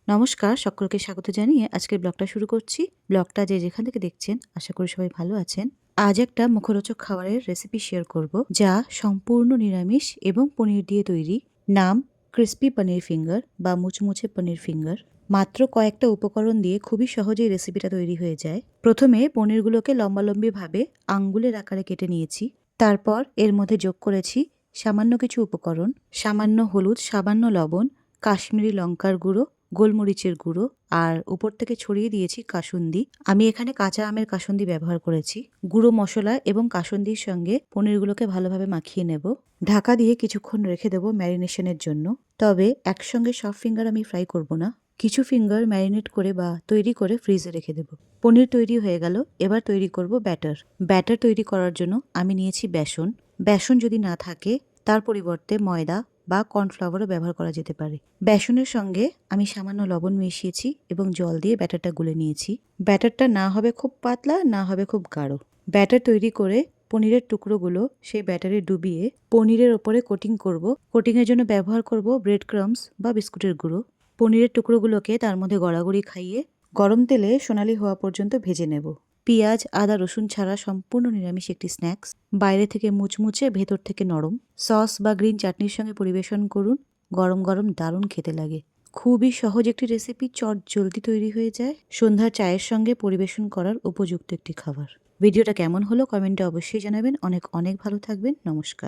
নমস্কার, সকলকে স্বাগত জানিয়ে আজকের ব্লগটা শুরু করছি। ব্লগটা যে যেখান থেকে দেখছেন আশা করি সবাই ভালো আছেন। আজ একটা মুখরোচক খাবারের রেসিপি শেয়ার করব, যা সম্পূর্ণ নিরামিষ এবং পনির দিয়ে তৈরি। নাম ক্রিস্পি পনির ফিঙ্গার বা মুচমুচে পনির ফিঙ্গার। মাত্র কয়েকটা উপকরণ দিয়ে খুবই সহজেই রেসিপিটা তৈরি হয়ে যায়। প্রথমে পনিরগুলোকে লম্বালম্বিভাবে আঙ্গুলের আকারে কেটে নিয়েছি। তারপর এর মধ্যে যোগ করেছি সামান্য কিছু উপকরণ, সামান্য হলুদ, সামান্য লবণ, কাশ্মীরি লঙ্কার গুঁড়ো, গোলমরিচের গুঁড়ো, আর উপর থেকে ছড়িয়ে দিয়েছি কাসুন্দি। আমি এখানে কাঁচা আমের কাসুন্দি ব্যবহার করেছি। গুঁড়ো মশলা এবং কাসুন্দির সঙ্গে পনিরগুলোকে ভালোভাবে মাখিয়ে নেব। ঢাকা দিয়ে কিছুক্ষণ রেখে দেবো ম্যারিনেশনের জন্য। তবে একসঙ্গে সব ফিঙ্গার আমি ফ্রাই করব না, কিছু ফিঙ্গার ম্যারিনেট করে বা তৈরি করে ফ্রিজে রেখে দেব। পনির তৈরি হয়ে গেল, এবার তৈরি করব ব্যাটার। ব্যাটার তৈরি করার জন্য আমি নিয়েছি বেসন। বেসন যদি না থাকে তার পরিবর্তে ময়দা বা কর্নফ্লাওয়ারও ব্যবহার করা যেতে পারে। বেসনের সঙ্গে আমি সামান্য লবণ মিশিয়েছি এবং জল দিয়ে ব্যাটারটা গুলে নিয়েছি। ব্যাটারটা না হবে খুব পাতলা, না হবে খুব গাঢ়। ব্যাটার তৈরি করে পনিরের টুকরোগুলো সেই ব্যাটারে ডুবিয়ে পনিরের ওপরে কোটিং করব। কোটিংয়ের জন্য ব্যবহার করব ব্রেড ক্রাম্বস বা বিস্কুটের গুঁড়ো। পনিরের টুকরোগুলোকে তার মধ্যে গড়াগড়ি খাইয়ে গরম তেলে সোনালি হওয়া পর্যন্ত ভেজে নেব। পেঁয়াজ, আদা, রসুন ছাড়া সম্পূর্ণ নিরামিষ একটি স্ন্যাক্স। বাইরে থেকে মুচমুচে, ভেতর থেকে নরম। সস বা গ্রিন চাটনির সঙ্গে পরিবেশন করুন। গরম গরম দারুণ খেতে লাগে। খুবই সহজ একটি রেসিপি, চট জলদি তৈরি হয়ে যায়। সন্ধ্যার চায়ের সঙ্গে পরিবেশন করার উপযুক্ত একটি খাবার। ভিডিওটা কেমন হলো কমেন্টে অবশ্যই জানাবেন। অনেক অনেক ভালো থাকবেন। নমস্কার।